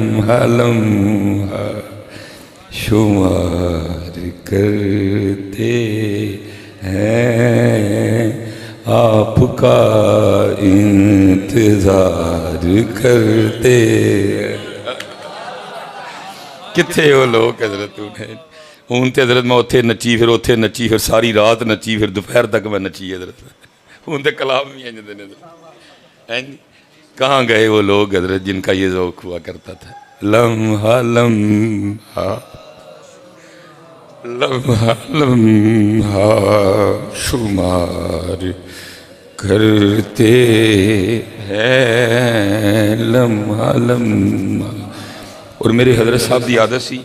لمحہ لمحہ شمار کرتے ہیں آپ کا انتظار کرتے ہیں. کتنے وہ لوگ حضرت انہیں ہوں تو حضرت میں اتنے نچی پھر اتنے نچی پھر ساری رات نچی پھر دوپہر تک میں نچی حضرت ہوں تو کلام بھی ہیں جی. کہاں گئے وہ لوگ حضرت جن کا یہ ذوق ہوا کرتا تھا. لمحہ لمحہ لمحہ لمحہ شمار کرتے ہیں لمحہ لمحہ. اور میرے حضرت صاحب کی عادت سی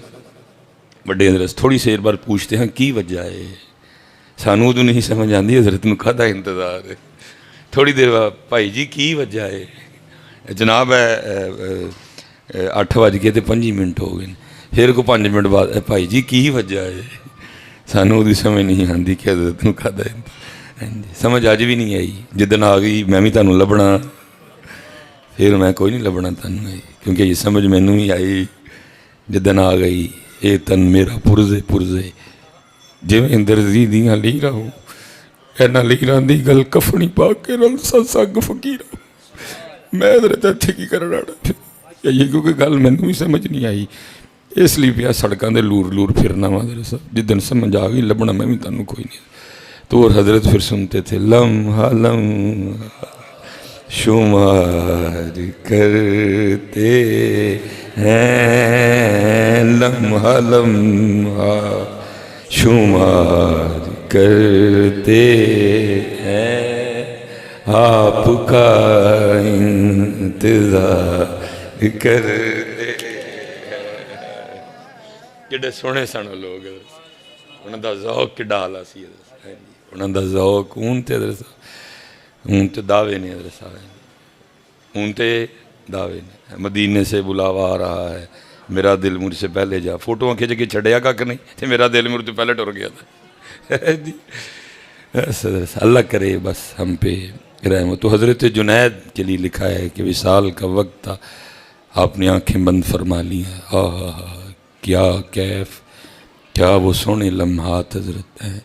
بڑے حضرت تھوڑی دیر بعد پوچھتے ہیں کی وجہ ہے. سانوں ادو نہیں سمجھ آتی حضرت نو کھادا انتظار ہے. تھوڑی دیر بعد بھائی جی کی وجہ ہے جناب ہے 8:05 ہو گئے. پھر کو 5 منٹ بعد بھائی جی کی وجہ ہے. سانوں ادی سمجھ نہیں آتی کہ حضرت نو کھادا سمجھ اج بھی نہیں آئی. جدن آ گئی میں بھی تمہیں لبنا پھر میں کوئی نہیں لبنا تمہیں آئی کیونکہ یہ سمجھ مینوں ہی آئی جدن آ گئی. اے تن میرا پرزے پرزے جویں درزی دیاں لیراں ہوں اینا لیراں دی گل کفنی پا کے رل سنگ فقیراں. میں حضرت اتھے کی کرنا یہ کیونکہ گل مینوں ہی سمجھ نہیں آئی اس لیے پیا سڑکاں دے لور لور پھرنا وا. حضرت صاحب جدن سمجھ آ گئی لبنا میں بھی تمہیں کوئی نہیں. تو اور حضرت پھر سنتے تھے لمحہ لمحہ شمار کرتے ہیں لمحہ لمحہ شمار کرتے ہیں آپ کا انتظار کرتے ہیں. کڈے سونے سن لوگ انہوں دا ذوق کڈا آلا سی انہوں دا ذوق. ہوں تے حضرت صاحب ہوں تے دعوے نے حضرت صاحب ہوں تے دعوے نے. مدینے سے بلاوا آ رہا ہے میرا دل مجھ سے پہلے جا. فوٹوਆਂ کھچ کے چھڑیا کا کہ نہیں تے میرا دل مجھ سے پہلے ٹر گیا تھا. اللہ کرے بس ہم پہ رحمت. تو حضرت جنید کے لیے لکھا ہے کہ وصال کا وقت تھا آپ نے آنکھیں بند فرما لی ہیں. کیا کیف کیا وہ سونے لمحات حضرت ہیں.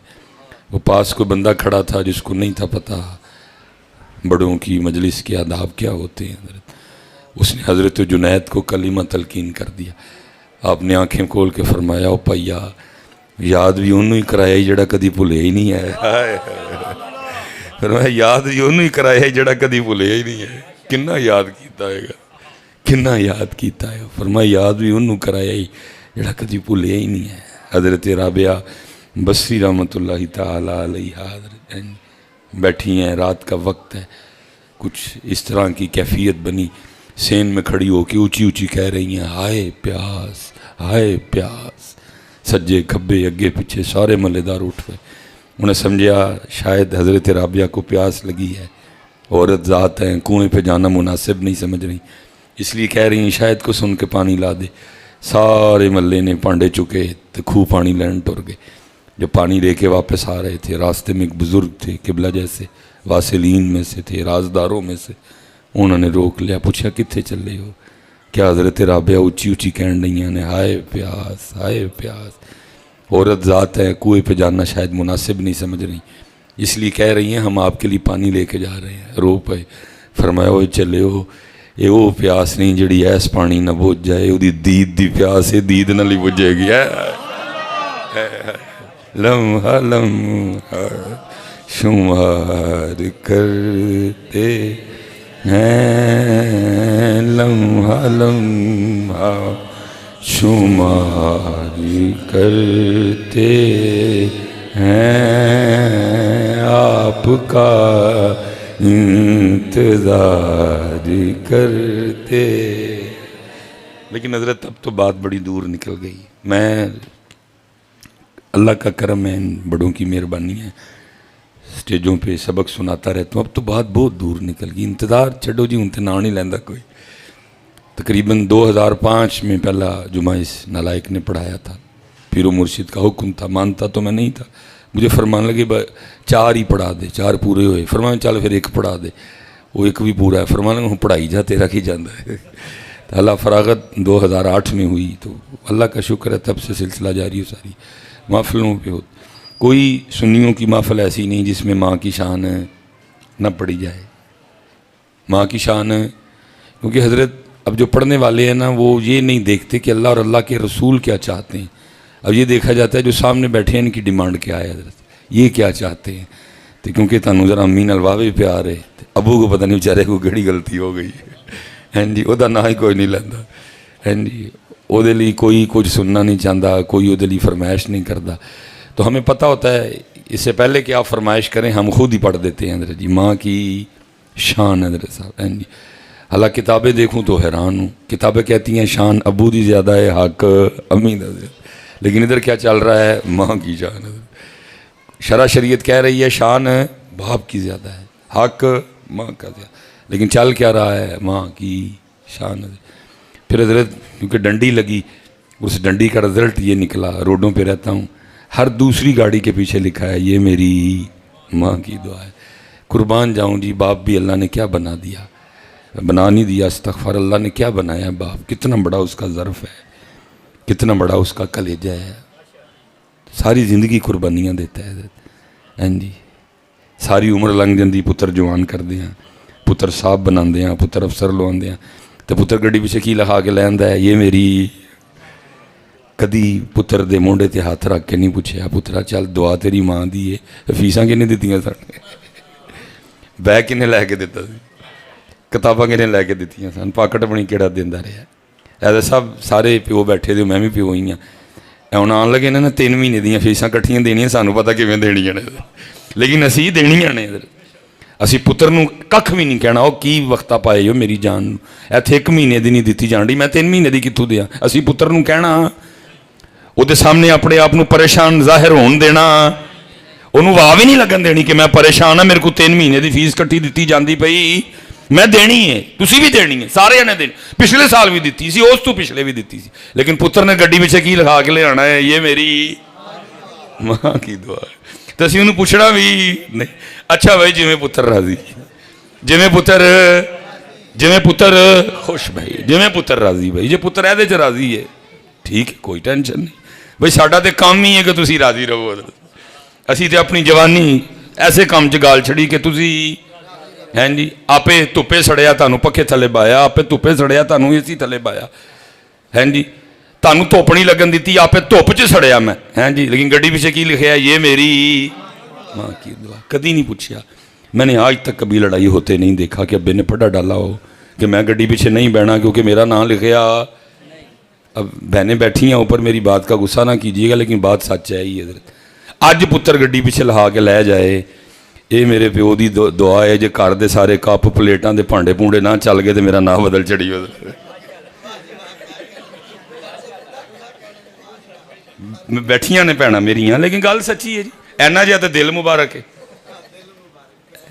وہ پاس کوئی بندہ کھڑا تھا جس کو نہیں تھا پتہ بڑوں کی مجلس کے آداب کیا ہوتے ہیں حضرت. اس نے حضرت جنید کو کلمہ تلقین کر دیا. آپ نے آنکھیں کھول کے فرمایا او پیا یاد بھی انہوں ہی کرایا ہی جڑا کدی بھولے ہی نہیں ہے. فرمایا یاد بھی انہوں ہی کرایا ہی جڑا کدی بھولے ہی نہیں ہے. کنا یاد کیتا ہے گا کنا یاد کیتا ہے. فرمایا یاد بھی انہوں کرایا ہی جڑا کدی بھولے ہی نہیں ہے. حضرت رابعہ بصری رحمۃ اللہ تعالیٰ علیہ بیٹھی ہیں رات کا وقت ہے کچھ اس طرح کی کیفیت بنی سین میں کھڑی ہو کے اونچی اونچی کہہ رہی ہیں ہائے پیاس ہائے پیاس. سجے کھبے اگے پیچھے سارے ملے دار اٹھ گئے. انہیں سمجھا شاید حضرت رابعہ کو پیاس لگی ہے. عورت ذات ہیں کنویں پہ جانا مناسب نہیں سمجھ رہی اس لیے کہہ رہی ہیں شاید کو سن کے پانی لا دے. سارے ملے نے پانڈے چکے تو خوہ پانی لین ٹر گئے. جب پانی لے کے واپس آ رہے تھے راستے میں ایک بزرگ تھے قبلہ جیسے واصلین میں سے تھے رازداروں میں سے. انہوں نے روک لیا پوچھا کتنے چلے ہو. کیا حضرت رابعہ اونچی اونچی کہن رہی ہیں ہائے پیاس ہائے پیاس. عورت ذات ہے کنویں پہ جانا شاید مناسب نہیں سمجھ رہی اس لیے کہہ رہی ہیں ہم آپ کے لیے پانی لے کے جا رہے ہیں. رو پے. فرمایا وہ چلے ہو یہ وہ پیاس نہیں جڑی ایس پانی نہ بجھ جائے وہ دید دی پیاس ہے دید نہ لی بجھے گی. لمحہ لمحہ شمار کرتے ہیں لمحہ لمحہ شمار کرتے ہیں آپ کا انتظار کرتے. لیکن حضرت اب تو بات بڑی دور نکل گئی. میں اللہ کا کرم ہے بڑوں کی مہربانی ہے سٹیجوں پہ سبق سناتا رہتا ہوں. اب تو بات بہت دور نکل گئی. انتظار چھڑو جی انتے نہ نہیں لیندہ کوئی. تقریباً 2005 میں پہلا جمعہ اس نالائق نے پڑھایا تھا. پیر و مرشد کا حکم تھا مانتا تو میں نہیں تھا. مجھے فرمان لگے 4 ہی پڑھا دے 4 پورے ہوئے. فرمان چل پھر 1 پڑھا دے وہ 1 بھی پورا ہے. فرمان لگا ہوں پڑھائی جا تیرا کی جاندہ ہے. اللہ فراغت 2008 میں ہوئی تو اللہ کا شکر ہے تب سے سلسلہ جاری ہو ساری محفلوں پہ ہو. کوئی سنیوں کی محفل ایسی نہیں جس میں ماں کی شان نہ پڑھی جائے. ماں کی شان کیونکہ حضرت اب جو پڑھنے والے ہیں نا وہ یہ نہیں دیکھتے کہ اللہ اور اللہ کے رسول کیا چاہتے ہیں. اب یہ دیکھا جاتا ہے جو سامنے بیٹھے ہیں ان کی ڈیمانڈ کیا ہے حضرت, یہ کیا چاہتے ہیں. تو کیونکہ تانوں ذرا امی نال واوے پیار ہے, ابو کو پتہ نہیں بیچارے کو کہڑی غلطی ہو گئی ہے جی, وہ نہ ہی کوئی نہیں لینا ہے جی, وہ کوئی کچھ سننا نہیں چاہتا, کوئی وہ فرمائش نہیں کرتا. تو ہمیں پتہ ہوتا ہے اس سے پہلے کہ آپ فرمائش کریں ہم خود ہی پڑھ دیتے ہیں حضرت جی ماں کی شان حضرت صاحب جی. حالانکہ کتابیں دیکھوں تو حیران ہوں, کتابیں کہتی ہیں شان ابو دی زیادہ ہے حق امی دا زیادہ, لیکن ادھر کیا چل رہا ہے ماں کی شان. شرع شریعت کہہ رہی ہے شان باپ کی زیادہ ہے, حق ماں کا زیادہ, لیکن چل کیا رہا ہے ماں کی شان. پھر حضرت کیونکہ ڈنڈی لگی, اس ڈنڈی کا رزلٹ یہ نکلا, روڈوں پہ رہتا ہوں ہر دوسری گاڑی کے پیچھے لکھا ہے یہ میری ماں کی دعا ہے. قربان جاؤں جی, باپ بھی اللہ نے کیا بنا دیا, بنا نہیں دیا استغفر, اللہ نے کیا بنایا باپ, کتنا بڑا اس کا ظرف ہے, کتنا بڑا اس کا کلیجہ ہے, ساری زندگی قربانیاں دیتا ہے ہاں جی. ساری عمر لنگ جاندی پتر جوان کر دیا, پتر صاحب بنا دیا, پتر افسر لوا دیا, تو پتر گڈی پیچھے کی لکھا کے لے آندا ہے یہ میری. کدی پتر دے مونڈے تے ہاتھ رکھ کے نہیں پوچھیا پترا چل دعا تیری ماں دی ہے, فیساں کنے دتیاں سن, بیگ کنے لے کے دیتا سی, کتاباں کنے لے کے دتیاں سن, پاکٹ اپنی کیڑا دیندا رہا. ایسے سب سارے پیو بیٹھے دے, میں بھی پیو ہی ہاں. ہن آن لگے نا 3 مہینے دیاں فیساں کٹھیاں دینیاں, سانوں پتہ کیویں دینیاں نے, لیکن اسی دینیاں نے. اسی پتر نوں ککھ بھی نہیں کہنا او کی وقتہ پائے ہو میری جان, ایتھے 1 مہینے دی نہیں دتی جان ڈی, میں 3 مہینے دی کتھوں دیاں. اسی پتر نوں کہنا وہ دے سامنے اپنے آپ نوں پریشان ظاہر ہون دینا, انہوں واہ بھی نہیں لگن دینی کہ میں پریشان ہاں, میرے کو 3 مہینے دی فیس کٹھی دتی جاندی پئی, میں دینی ہے, تسی بھی دینی ہے, سارے نے دینی. پچھلے سال بھی دتی سی, اس تو پچھلے بھی دتی سی, لیکن پتر نے گڈی پیچھے کی لکھا کے لے آنا ہے یہ میری ماں کی دعا ہے. تو اسی انہوں پوچھنا بھی نہیں. اچھا بھائی جویں پتر راضی, جویں پتر خوش بھائی, جویں پتر راضی بھائی, جے پتر ایدے چ راضی ہے ٹھیک ہے, کوئی ٹینشن نہیں بھائی. ساڈا تے کام ہی ہے کہ تسی راضی رہو. اسی تے اپنی جوانی ایسے کام چ گال چھڑی کہ تسی ہیں جی آپے دھوپے سڑیا تانوں پکھے تھلے بایا, آپے دھوپے سڑیا تانوں اے سی تھلے بایا ہیں جی, تانوں دھوپ نہیں لگن دیتی آپے دھوپ چ سڑیا میں ہیں جی, لیکن گڈی پیچھے کی لکھیا یہ میری ماں کی دعا. کدی نہیں پوچھیا, میں نے آج تک کبھی لڑائی ہوتے نہیں دیکھا کہ ابے نے پڑھا ڈالا ہو کہ میں گڈی پیچھے نہیں بیٹھنا کیونکہ میرا نام لکھیا. اب بہنیں بیٹھی ہیں اوپر, میری بات کا غصہ نہ کیجیے گا لیکن بات سچ ہے ہی حضرت. اج پتر گڈی پیچھے لہا کے لے جائے یہ میرے پیو دی دعا ہے, جے گھر دے سارے کپ پلیٹاں دے بھانڈے بھونڈے نہ چل گئے تو میرا نام بدل چڑی ہو. بیٹھیاں نے بھੈਣਾਂ میریاں, لیکن گل سچی ہے جی. اینا جہا تے دل مبارک ہے,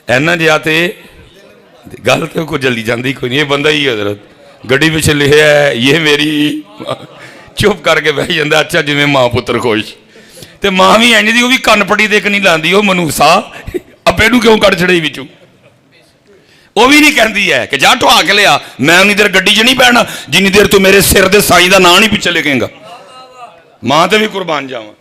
اینا جہا تے گل تو کوئی جلدی جاندی کوئی نہیں. یہ بندہ ہی حضرت گڈی پیچھے لکھیا ہے یہ میری, چپ کر کے بہ جاندا. اچھا جویں ماں پتر خوش, تے ماں بھی انج دی, وہ بھی کن پٹی تے نہیں لاندی, وہ منوسا ابے نوں کیوں کٹ چھڑی وچوں, وہ بھی نہیں کہندی ہے کہ جا ٹھوا کے لیا, میں اُنی دیر گڈی چ نہیں بیٹھنا جنی دیر تو میرے سر دے سائیں دا نام نہیں پیچھے لکھیں گا. ماں تے بھی قربان جاواں,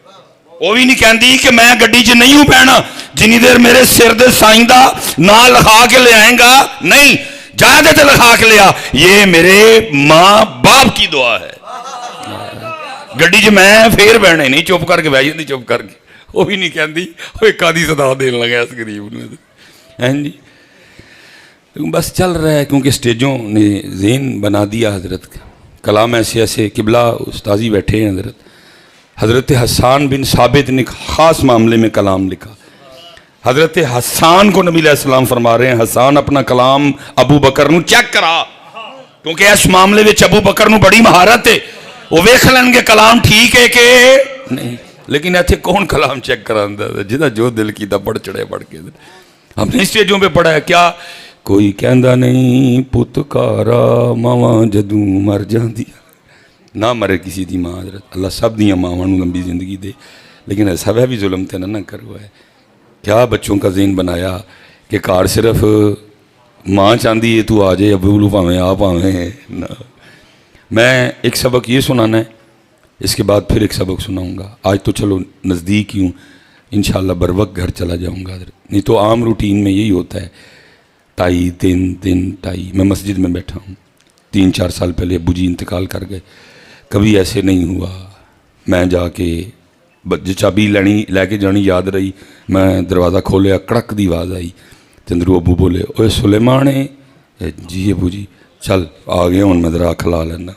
وہ بھی نہیں کہندی کہ میں گڈی چ نہیں ہوں بیٹھنا جنی دیر میرے سر دے سائیں دا نام لکھا کے لے آئیں گا. نہیں, جا دے تے لکھا کے لیا یہ میرے ماں باپ کی دعا ہے. گڈی چ میں پھر بہنا نہیں, چپ کر کے بہ جاندی چپ کر کے. وہ بھی نہیں کہندی وہ ایک آدھی صدا دین لگا اس غریب نے ہیں جی. بس چل رہا ہے کیونکہ اسٹیجوں نے ذہن بنا دیا حضرت کا. کلام ایسے ایسے قبلہ استاذی بیٹھے ہیں حضرت. حضرت حسان بن ثابت نے خاص معاملے میں کلام لکھا. حضرت حسان کو نبی علیہ السلام فرما رہے ہیں حسان اپنا کلام ابو بکر نو چیک کرا, کیونکہ اس معاملے میں ابو بکر نو بڑی مہارت ہے, وہ ویکھ لیں گے کلام ٹھیک ہے کہ نہیں. لیکن ایتھے کون کلام چیک کراندا ہے, جدا جو دل کیتا پڑھ چڑھے پڑھ کے. ہم نے اسٹیجوں پہ پڑھا ہے کیا, کوئی کہندا نہیں پتکارا ماواں جدوں مر جاندی, نہ مرے کسی دی ماں حضرت. اللہ سب دیاں ماواں نوں لمبی زندگی دے, لیکن ایسا بھی ظلم تے نہ کرو. ہے کیا بچوں کا ذہن بنایا کہ کار صرف ماں چاہتی ہے تو آ جائے, ابو لو پاویں آ پاویں نہ. میں ایک سبق یہ سنانا ہے, اس کے بعد پھر ایک سبق سناؤں گا. آج تو چلو نزدیک ہی ہوں, انشاءاللہ بر وقت گھر چلا جاؤں گا. نہیں تو عام روٹین میں یہی ہوتا ہے, 2:30 3 2:30. میں مسجد میں بیٹھا ہوں, 3-4 سال پہلے ابو جی انتقال کر گئے. کبھی ایسے نہیں ہوا میں جا کے چابی لے کے جانی یاد رہی, میں دروازہ کھولیا, کڑک دی آواز آئی, چندرو ابو بولے اوے سلیمان ہے. جی ابو جی. چل آ گیا ہوں میں ذرا کھلا لینا.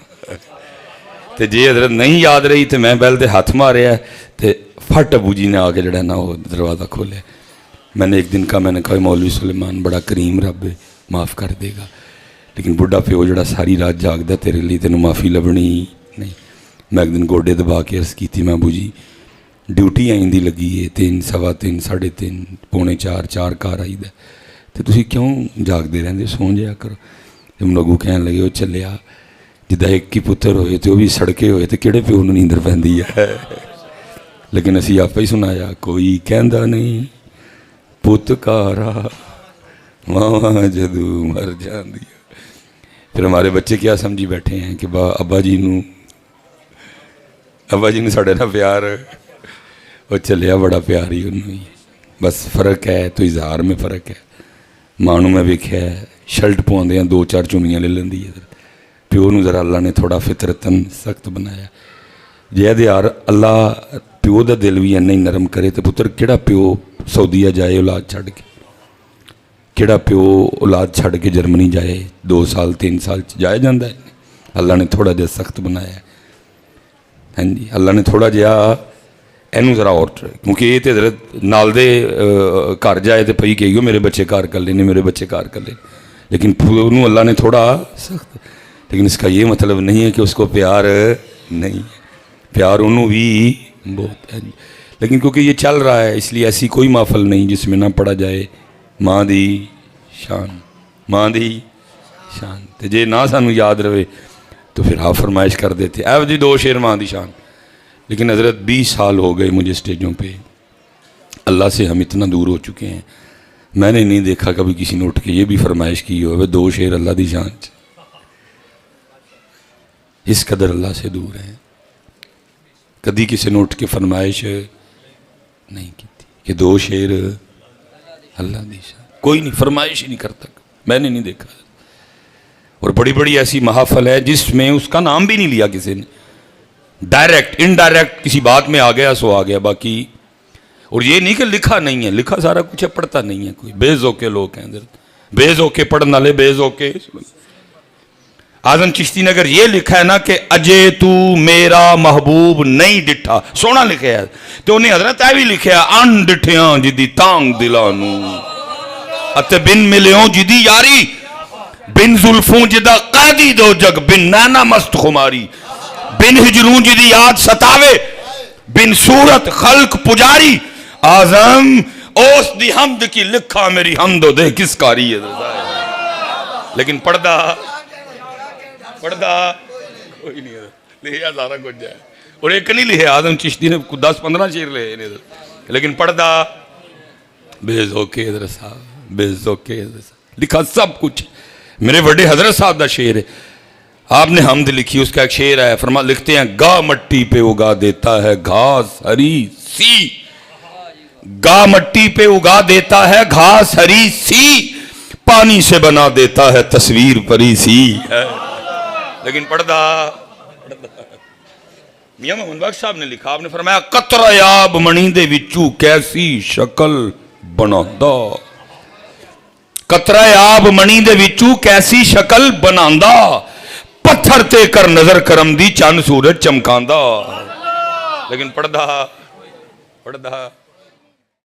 تو جی حضرت نہیں یاد رہی تو میں بیل دے ہاتھ ماریا تو فٹ ابو جی نے آ کے جڑا نا وہ دروازہ کھولے. میں نے ایک دن کہا, میں نے کہا مولوی سلیمان بڑا کریم رب ہے, معاف کر دے گا, لیکن بڑھا پیو جڑا ساری رات جاگدا تیرے لیے تینوں معافی لبنی نہیں. میں ایک دن گوڈے دبا کے عرض کی تھی, میں ابو جی ڈیوٹی آئندی لگی ہے 3 سوا 3 3:30 پونے 4 کار آئی دا, تو تسی کیوں جاگدے رہندے, سو جایا کرو. ہم لوگوں کہنے لگے وہ چلیا جدہ ایک کی پتر ہوئے تو وہ بھی سڑکے ہوئے تو کہڑے پیو نوں نیندر پیندی ہے. لیکن اسی آپ ہی سنایا, کوئی کہندا نہیں پتکارا ماں جدو مر جاندی. پھر ہمارے بچے کیا سمجھی بیٹھے ہیں کہ ابا جی نو ساڑے نہ پیار, وہ چلیا بڑا پیار ہی انہوں ہی. بس فرق ہے تو اظہار میں فرق ہے. ماں نو میں ویکھیا ہے شرٹ پواندے ہیں 2-4 چومیاں لے لیندی ہے. پیو نو ذرا اللہ نے تھوڑا فطرتاً سخت بنایا. جے دے یار اللہ پیو دا دل بھی اینا ہی نرم کرے تو پتر کیڑا پیو سعودیہ جائے اولاد چھڑ کے, کیڑا پیو اولاد چھڑ کے جرمنی جائے 2 سال 3 سال جائے جاندہ ہے. اللہ نے تھوڑا جہا سخت بنایا ہے. ہاں جی, اللہ نے تھوڑا جہا اینو ذرا اور, کیونکہ یہ تو حضرت نال دے گھر جائے تو پئی کہیو میرے بچے کار کر لینے, میرے بچے کار کر لینے, لیکن انہوں اللہ نے تھوڑا سخت. لیکن اس کا یہ مطلب نہیں ہے کہ اس کو پیار نہیں ہے, پیار انہوں بھی بہت ہے. لیکن کیونکہ یہ چل رہا ہے اس لیے ایسی کوئی محفل نہیں جس میں نہ پڑھا جائے ماں دی شان, ماں دی شان. تو جے نہ سانو یاد رہے تو پھر آپ فرمائش کر دیتے اے جی 2 شعر ماں دی شان. لیکن حضرت 20 سال ہو گئے مجھے سٹیجوں پہ, اللہ سے ہم اتنا دور ہو چکے ہیں, میں نے نہیں دیکھا کبھی کسی نے اٹھ کے یہ بھی فرمائش کی ہو 2 شعر اللہ دی شان. اس قدر اللہ سے دور ہیں. کدی کسی نے اٹھ کے فرمائش نہیں کی تھی کہ 2 شعر اللہ دی شان. کوئی نہیں فرمائش ہی نہیں کرتا, میں نے نہیں دیکھا. اور بڑی بڑی ایسی محافل ہے جس میں اس کا نام بھی نہیں لیا کسی نے, ڈائریکٹ انڈائریکٹ کسی بات میں آ گیا سو آ گیا. باقی اور یہ نہیں کہ لکھا نہیں ہے, لکھا سارا کچھ ہے, پڑھتا نہیں ہے کوئی. بے ذوقے لوگ ہیں, بے ذوقے پڑھنے والے, بے ذوقے. اعظم چشتی نے اگر یہ لکھا ہے نا کہ اجے تو میرا محبوب نہیں ڈٹھا, سونا لکھا ہے, تو انہیں حضرت اے بھی لکھا ہے ان ڈٹھیاں جدی تانگ دلانو اتے بن ملیوں جدی یاری, بن زلفوں جدا قیدی دو جگ, بن نینا مست خماری, بن ہجروں جدی یاد ستاوے, بن صورت خلق پجاری. اعظم اوس دی حمد کی لکھا میری حمد دے کس کاری ہے. لیکن پردہ کوئی نہیں ہے, لکھا سارا کچھ جائے. اور ایک نہیں لکھے اعظم چشتی نے 10-15 شعر لے, لیکن پردہ بے ذوقے حضرت صاحب, بے ذوقے حضرت صاحب, لکھا سب کچھ. میرے بڑے حضرت صاحب دا شعر ہے, آپ نے حمد لکھی, اس کا ایک شعر ہے, لکھتے ہیں گاہ مٹی پہ اگا دیتا ہے گھاس ہری سی, گاہ مٹی پہ اگا دیتا ہے گھاس ہری سی, پانی سے بنا دیتا ہے تصویر پری سی ہے. لیکن پردہ میاں محمد بخش صاحب نے لکھا, آپ نے فرمایا قطرہ آب منی دے وچوں کیسی شکل بناندا, قطرہ آب منی دے وچوں کیسی شکل بناندا, پتھر تے کر نظر کرم دی چند سورج چمکاندا. لیکن پردہ